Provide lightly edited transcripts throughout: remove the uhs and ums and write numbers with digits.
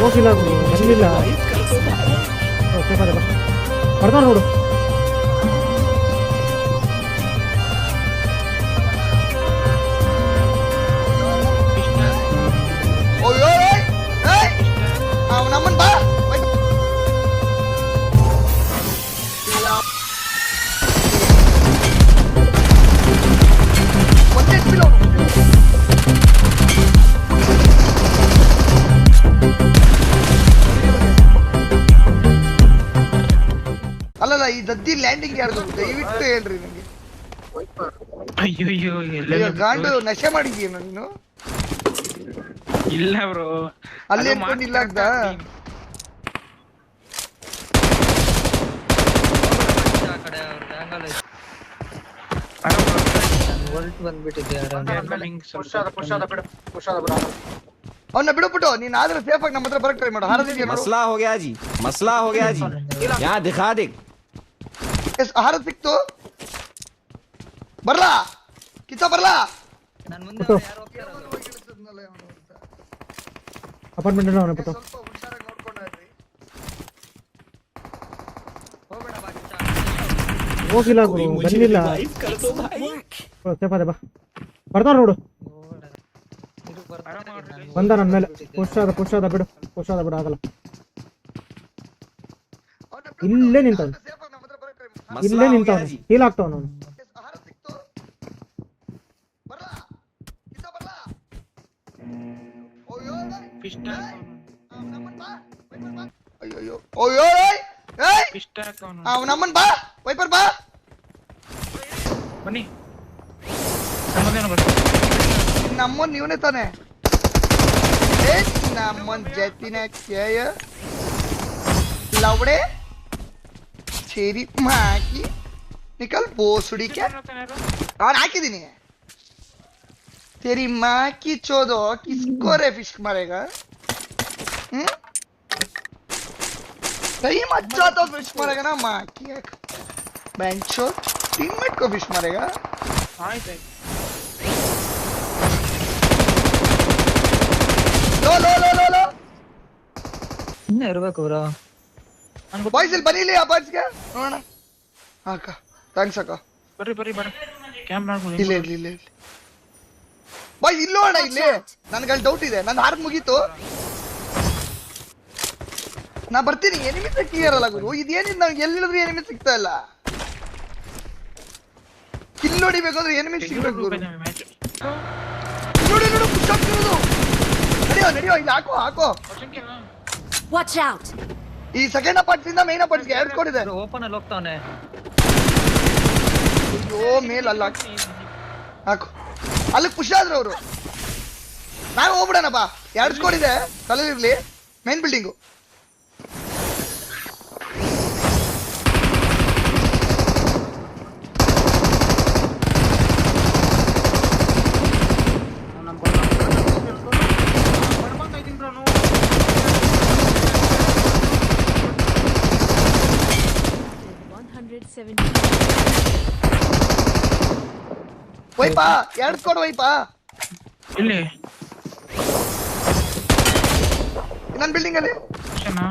ಹೋಗಿಲ್ಲ ಬಂದಿಲ್ಲ ಬರ್ತಾವ ನೋಡು. ನಮ್ಮನ್ ಬಾ ಅಲ್ಲಲ್ಲ ಈ ದದ್ದಿ ಲ್ಯಾಂಡಿಂಗ್ ಯಾರ್ದು ದಯವಿಟ್ಟು ಹೇಳ್ರಿ ನಂಗೆ. ಅಯ್ಯೋ ಗಾಂಡು ನಶೆ ಮಾಡಿದ್ಯೇನು ನೀನು? ಇಲ್ಲ ಬ್ರೋ, ಅಲ್ಲಿ ಅನ್ಕೊಂಡಿಲ್ಲ ಆಗ್ದ ಅವನ್ನ ಬಿಡುಬಿಟ್ಟು ನೀನ್ ಆದ್ರೆ ಸೇಫ್ ಆಗಿ ನಮ್ಮ ಹತ್ರ ಬರಕ್ ಟ್ರೈ ಮಾಡು. ಹಾರದಿದ್ಯಾ मसला हो गया जी, मसला हो गया जी, यहाँ दिखा दे। ಆಹಾರ ಸಿಕ್ತು, ಬರ್ಲಾ ಕಿತ್ತ ಬರ್ಲಾ. ಅಪಾರ್ಟ್ಮೆಂಟ್ ಬಿಟ್ಟು ಸ್ವಲ್ಪ ಹುಷಾರಾಗಿ ನೋಡ್ಕೊಂಡ್ರಿ. ಹೋಗಿಲ್ಲ ಬಂದಿಲ್ಲ ಸೇಫ್ ಅದೇ ಬಾ. ಬರ್ತಾವ ನೋಡು. ಬಂದ ನನ್ನ ಮೇಲೆ ಪುಷ್ ಆದ ಬಿಡು ಆಗಲ್ಲ. ಇಲ್ಲೇ ನಿಂತವನು ಹೀಲ್ ಆಗ್ತಾವ ನಾನು. ನಮ್ಮನ್ ಬಾ ವೈಪರ್ ಬಾ ಬನ್ನಿ. ನಮ್ಮನ್ ನೀವನೇ ತಾನೆ ನಮ್ಮನ್ ಜತಿನ ಕೇಯ ಲವಡೆ छेरी माँ की निकल बोसड़ी क्या और हाकिदीनी तेरी माँ की चोदो किसको रे फिश मारेगा? सही मच्छा तो फिश मारेगा ना माँ की एक बेंचो टीममेट को फिश मारेगा. लो लो लो लो लो ಇನ್ನೇ ಇರಬೇಕು ಬ್ರೋ. ಬಾಯ್ಸ್ ಇಲ್ಲಿ ಬನ್ನಿ, ಇಲ್ಲಿ ಬಾಯ್ಸ್ಗೆ ನೋಡೋಣ. ಅಕ್ಕ ಥ್ಯಾಂಕ್ಸ್ ಅಕ್ಕ. ಬರ್ರಿ ಕ್ಯಾಂಪ್ ಮಾಡ್ಕೊಳ್ಳಿ. ಇಲ್ಲ ಬಾಯ್ಸ್ ಇಲ್ಲೋ ಅಣ್ಣ, ಇಲ್ಲಿ ನನ್ಗೆ ಡೌಟ್ ಇದೆ. ನನ್ನ ಹಾರ್ಟ್ ಮುಗೀತು, ನಾ ಬರ್ತೀನಿ. ಎನಿಮಿ ಕ್ಲಿಯರ್ ಅಲ್ಲ ಗುರು, ಇದೇನಿದ್ ನಾವು ಎಲ್ಲಿದ್ರು ಎನಿಮಿ ಸಿಗ್ತಾ ಇಲ್ಲ. ಕಿಲ್ ಹೊಡಿಬೇಕು ಅಂದ್ರೆ ಎನಿಮಿ ಸಿಗ್ಬೇಕು ಗುರು. ನೋಡಿ ಪುಷ್ ಆಗ್ತಿರೋದು. ನಡೆಯೋ ಇಲ್ಲಿ ಹಾಕೋ. Watch out! ಈ ಸೆಕೆಂಡ್ ಅಪಾರ್ಟ್ಸ್ ಇಂದ ಮೇನ್ ಅಪಾರ್ಟ್ಸ್ಗೆ ಎರಡು ಕೊಡಿದೆ. ಓಪನ್ ಅಲ್ಲಿ ಹೋಗ್ತಾವನೆ. ಅಯ್ಯೋ ಮೇಲ್ ಅಲ್ಲ ಹಾಕು, ಅಲ್ಲಿ ಪುಷ್ ಆದ್ರು ಅವರು. ನಾವು ಹೋಗ್ಬಿಡೋಣ ಬಾ. ಎರಡು ಸ್ಕೋರ್ ಇದೆ, ತಲೆಲಿರ್ಲಿ. ಮೇನ್ ಬಿಲ್ಡಿಂಗು ವೈಪಾ, ಎರಡು ಸ್ಕೋರ್ ವೈಪಾ. ಇಲ್ಲಿ ನನ್ನ ಬಿಲ್ಡಿಂಗ್ ಅಲ್ಲಿ ಅಷ್ಟೇನಾ?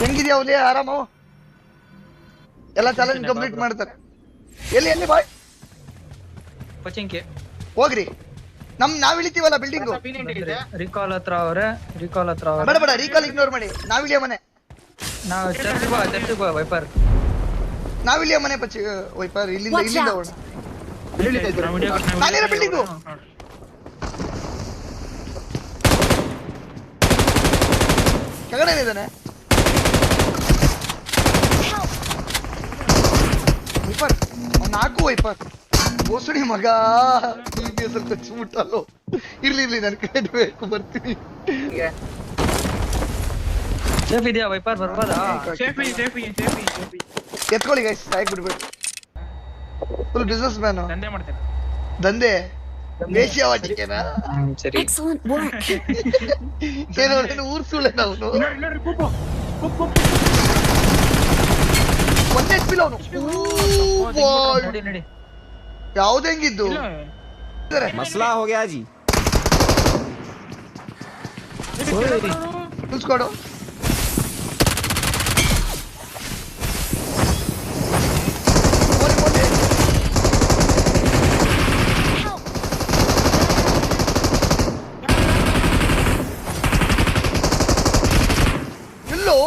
ಹೆಂಗಿದ್ಯಾ ಅವಲಿ? ಆರಾಮು? ಎಲ್ಲ ಚಾಲೆಂಜ್ ಕಂಪ್ಲೀಟ್ ಮಾಡ್ತಾರೆ. ಎಲ್ಲಿ ಬಾಯ್ ಪಚಿಂಕೆ ಹೋಗ್ರಿ. ನಾವ್ ಇಳಿತೀವಲ್ಲ ಬಿಲ್ಡಿಂಗು. ರಿಕಾಲ್ ಹತ್ರ ಅವ್ರೆ. ಬೇಡ ರೀಕಾಲ್ ಇಗ್ನೋರ್ ಮಾಡಿ. ನಾವಿಳಿಯ ಮನೆ, ನಾವು ಚರ್ಚ್ ಬಾ ವೈಪರ್. ನಾವಿಳಿಯ ಮನೆ ಪಚ್ಚಿ ವೈಪರ್. ಇಲ್ಲಿಂದ ಹೋಗೋಣ. ನಾನಿರೋ ಬಿಲ್ಡಿಂಗು. ಕೆಳಗಡೆ ಇದ್ದಾನೆ ವೈಪರ್. ನಾಲ್ಕು ವೈಪರ್ ಬೋಸಡಿ ಮಗ. ಸ್ವಲ್ಪ ಚೂಟಲ್ಲೋ. ಇರ್ಲಿ ನನ್ ಕ್ರೆಡಿಟ್ ಬೇಕು, ಬರ್ತೀನಿ. ಸೇಫ್ ಇದೆಯಾ ವೈಪರ್? ಬರ್ಬೋದಾ? ಸೇಫ್ ಎತ್ಕೊಳ್ಳಿ ಗೈಸ್, ಸಾಯ್ಕ್ ಬಿಡ್ಬೇಕು. Full business man. ದಂಧೆ ಮಾಡ್ತೇನೆ. ದಂಧೆ ದೇಶೀಯವಾಟಿಕೆನಾ? ಸರಿ. Excellent work. ಏನೋ ಊರ್ ಸುಳ್ಳೆ ನಾವು. ಒಂದೇ ಎಚ್ಪಿಲ್ ಅವನು. ನಡಿ ಯಾವ್ದು ಹೆಂಗಿದ್ದು? मसला हो गया जी, ಫುಲ್ ಸ್ಕ್ವಾಡು. ಎಲ್ಲೋ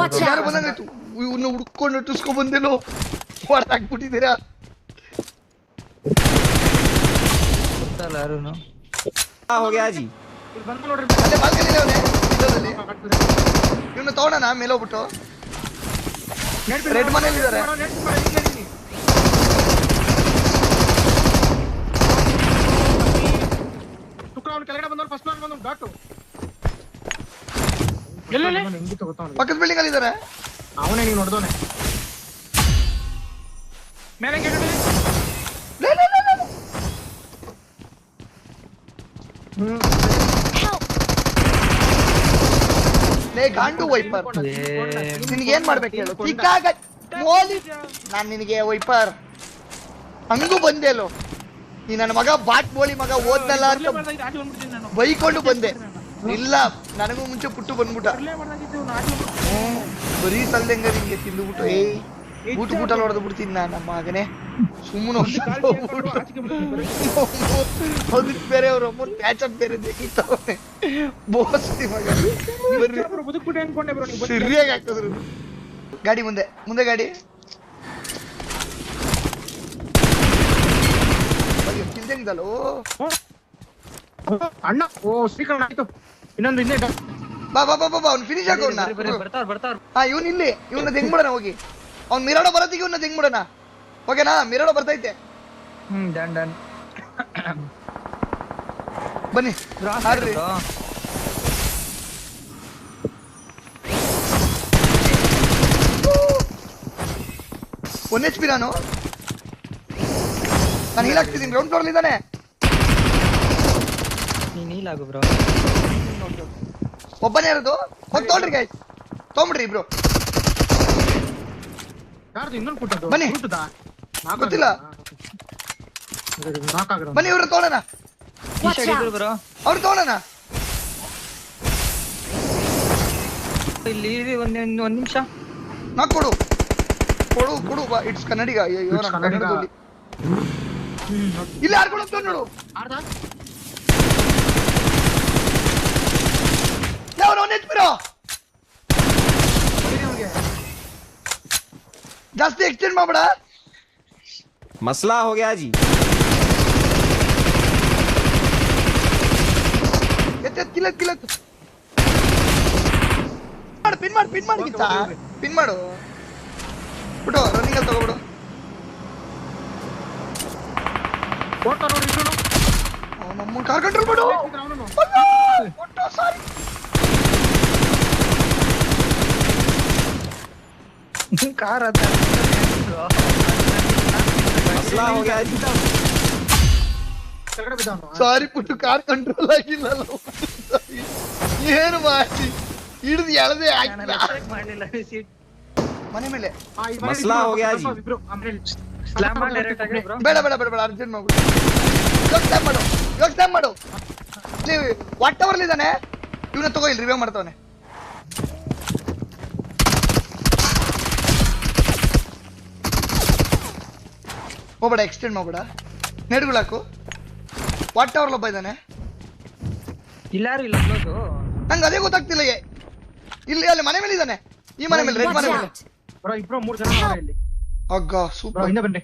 Watch ಯಾರು out! ಬಂದಂಗಾಯ್ತು. ಇವನ್ನ ಹುಡ್ಕೊಂಡು ಟುಸ್ಕೊಂಡ್ ಬಂದೇನೋ ಹೊಡೆದಾಕ್ಬಿಟ್ಟಿದ್ದೀರಾ. ಗೊತ್ತಲ್ಲ ಯಾರುನು. क्या हो गया जी? ಅಲ್ಲೇ ಬಾಲ್ಕನಿ ಅವನೇ ವಿಂಡೋದಲ್ಲಿ. ಇವನ್ನ ತಗೊಳ್ಳೋಣ ಮೇಲೆ ಹೋಗ್ಬಿಟ್ಟು. ರೆಡ್ ಮನೇಲಿ ಇದಾರೆ. ಕೆಳಗಡೆ ಬಂದವ್ರು ಫಸ್ಟ್ ಫ್ಲೋರ್ ಬಂದವ್ರು ಡಾಟು ಎಲ್ಲೆಲ್ಲಿ? ಹೆಂಗಿತ್ತು ಗೊತ್ತಾ ಅವ್ನಿಗೆ? ಪಕ್ಕದ ಬಿಲ್ಡಿಂಗ್ ಅಲ್ಲಿ ಇದಾರೆ. ಅವನೇ ನೀವು ನೋಡ್ದವನೆ. ಮೇಲೆ ಗೇಟ್ ಮೇಲೆ. ಲೇ, ಲೇ, ಲೇ, ಲೇ. ಲೇ ಗಾಂಡು ವೈಪರ್, ನಿನಗೆ ಏನ್ ಮಾಡ್ಬೇಕು ಹೇಳು? ಚಿಕ್ಕಾಗ ಮೋಲಿ ನಾನ್ ನಿನಗೆ ವೈಪರ್ ಹಂಗೂ ಬಂದೆಲ್ಲೋ. ಈ ನನ್ನ ಮಗ ಬಾಟ್ ಬೋಳಿ ಮಗ ಓದ್ನಲ್ಲ ಅಂತ ಆಚೆ ಬಂದ್ಬಿಡ್ತೀನಿ ನಾನು. ಬೈಕೊಂಡು ಬಂದೆ. ಇಲ್ಲ ನನಗೂ ಮುಂಚೆ ಪುಟ್ಟು ಬಂದ್ಬಿಟ್ಟ. ಬರೀ ತಲ್ದಂಗ ನಿಂಗೆ ತಿಂದುಬಿಟ್ಟು ಊಟ ಹೊಡೆದು ಬಿಡ್ತೀನಿ ನಾನು ನಮ್ಮ ಮಗನೇ. ಸುಮ್ಮನೆ ಅದಕ್ಕೆ ಬೇರೆ ಅವ್ರ ಅಮ್ಮ ಪ್ಯಾಚಪ್ ಬೇರೆ ದೇಕಿತ್ತವನೆ ಬೋಸ್ತಿ ಮಗ. ಬದುಕ್ಬಿಟ್ಟೆ ಅನ್ಕೊಂಡೆ ಬ್ರೋ ನೀವು. ಸರಿಯಾಗಿ ಹಾಕಿದ್ರು. ಗಾಡಿ ಮುಂದೆ ಮುಂದೆ ಗಾಡಿ ತಿಂದಂಗದಲ್ಲೋ ಅಣ್ಣ ಓ ಶ್ರೀಕರಣ ಆಯ್ತು. ಇನ್ನೊಂದು ಇನ್ನೇ ಬಾ ಬಾ ಬಾ ಬಾ ಅವ್ನು ಫಿನಿಶ್ ಹಾಕೋಣ. ಬರ್ತಾರ ಹಾ ಇವನ್ ಇಲ್ಲಿ ಇವನ್ನ ತೆಂಗ್ಬಿಡೋಣ ಹೋಗಿ. ಅವ್ನ್ ಮಿರಾಡೋ ಬರತ್ತಿಗೆ ಇವನ್ನ ತೆಂಗ್ಬಿಡೋಣ. ಓಕೆನಾ? ಮಿರಾಡೋ ಬರ್ತೈತೆ. ಡನ್ ಬನ್ನಿ ಹಾರ್ರಿ. ಒನ್ HP ನಾನು ಹೀಲ್ ಆಗ್ತಿದ್ದೀನಿ. ಗ್ರೌಂಡ್ ಫ್ಲೋರ್ ಇದ್ದಾನೆ. ನೀನ್ ನೀಲಾಗು ಬ್ರೋ. ಒಬ್ಬನೇ ಇರೋದು. ಹೋಗಿ ತಗೊಳ್ರಿ ಗಾಯ್ಸ್, ತಗೊಂಬಿಡ್ರಿ ಇಬ್ರು. ಯಾರ್ದು ಇನ್ನೊಂದು ಪುಟ್ಟದ್ದು ಬನ್ನಿ. ಪುಟ್ಟದಾ? ಗೊತ್ತಿಲ್ಲ. ಬನ್ನಿ ಇವ್ರು ತಗೊಳ್ಳೋಣ. Watch out! ಬ್ರೋ ಅವ್ರು ತಗೊಳ್ಳೋಣ. ಇಲ್ಲಿ ಒಂದ್ ನಿಮಿಷ. ನಾ ಕೊಡು ಕೊಡು ಕೊಡು ಬಾ. ಇಟ್ಸ್ ಕನ್ನಡಿಗ. ಅಯ್ಯೋ It's ನಮ್ಮ ಕನ್ನಡಿಗ. ಕನ್ನಡದಲ್ಲಿ ಇಲ್ಲಿ ಆಡ್ಕೊಂಡು ಹೋಗ್ತಾನೆ ನೋಡು. ಯಾವ ಒನ್ HP ಜಾಸ್ತಿ ಎಕ್ಸ್ಟೆಂಡ್ ಮಾಡ್ಬೇಡ. मसला हो गया जी। ಕಿಲ್ಲ ಕಿಲ್ಲ ಮಾಡು. ಪಿನ್ ಮಾಡು ಪಿನ್ ಮಾಡಿ ಪಿನ್ ಮಾಡು. ಬಿಡು ರನ್ನಿಂಗ್ ಅಲ್ಲಿ ತಗೋಬಿಡು. ನಮ್ಮ ಕಾರ್ ಕಂಟ್ರೋಲ್ ಮಾಡು. ಸಾರಿ ಕಾರ್ मसला हो गया जी। ಸಾರಿ ಪುಟ್ಟು ಕಾರ್ ಕಂಟ್ರೋಲ್ ಆಗಿಲ್ಲ. ಏನು ಮಾಡಿ ಹಿಡಿದು ಎಳದೆ ಆಗಿಲ್ಲ ಮಾಡ್ಲಿಲ್ಲ. ಮನೆ ಮೇಲೆ. मसला हो गया जी। ಸ್ಲಾಮ್ ಮಾಡಿ ಡೈರೆಕ್ಟ್ ಆಗಿ ಬ್ರೋ. ಬೇಡ ಬೇಡ ಬೇಡ ಬೇಡ ಅರ್ಜೆಂಟ್ ಮಾಡ್ಬಿಡು. ಇವಾಗ ಸ್ಟ್ಯಾಪ್ ಮಾಡು. ಇವಾಗ ಸ್ಟ್ಯಾಪ್ ಮಾಡು. ವಾಟ್ ಟವರ್ ಇದ್ದಾನೆ. ಇವನ್ನ ತಗೋ, ಇಲ್ಲಿ ರಿವ್ಯೂ ಮಾಡ್ತಾವನೆ. ಹೋಗ್ಬೇಡ, ಎಕ್ಸ್ಟೆಂಡ್ ಮಾಡ್ಬೇಡ. ನೆಡ್ಗುಳಾಕು. ವಾಟ್ ಟವರ್ ಒಬ್ಬ ಇದ್ದಾನೆ. ಇಲ್ಲಾರು ಇಲ್ಲ ಕ್ಲೋಸು. ನಂಗೆ ಅದೇ ಗೊತ್ತಾಗ್ತಿಲ್ಲ. ಇಲ್ಲಿ ಅಲ್ಲಿ ಮನೆ ಮೇಲೆ ಇದ್ದಾನೆ. ಈ ಮನೆ ಮೇಲೆ, ರೆಡ್ Watch ಮನೆ ಮೇಲೆ. out! ಬ್ರೋ ಇಬ್ರು 3 ಜನ ಅವ್ರೆ ಇಲ್ಲಿ. ಅಗ್ಗ ಬ್ರೋ ಸೂಪರ್. ಹಿಂದೆ ಬನ್ನಿ.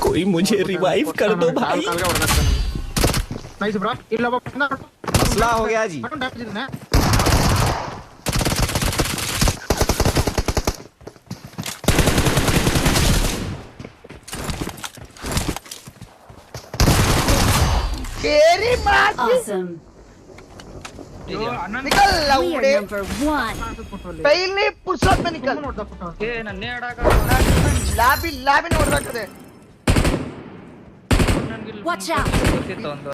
कोई मुझे रिवाइव कर दो भाई। Nice bro. ಇಲ್ಲ ಒಬ್ಬ ಬಂದ. मसला हो गया जी। ಬಟನ್ ಡ್ಯಾಮೇಜ್ ಇದ್ದಾನೆ. ಕೇರಿ ಮಾತಿ. Awesome. Nickel We ಲೌಡೆ. are number 1. ಪೈಲಿ ಪುರ್ಸತ್ May ನಿಕಲ್. ನೋಡ್ದ ಪುಟ್ಟು. ಏ ನನ್ನ ನೇಡಾಗ ಲಾಬಿ ಲಾಬಿನ ಹೊಡೆದಾಗ್ತದೆ. ನನ್ಗೆ Watch out! ಗೊತ್ತಿತ್ತು ಒಂದು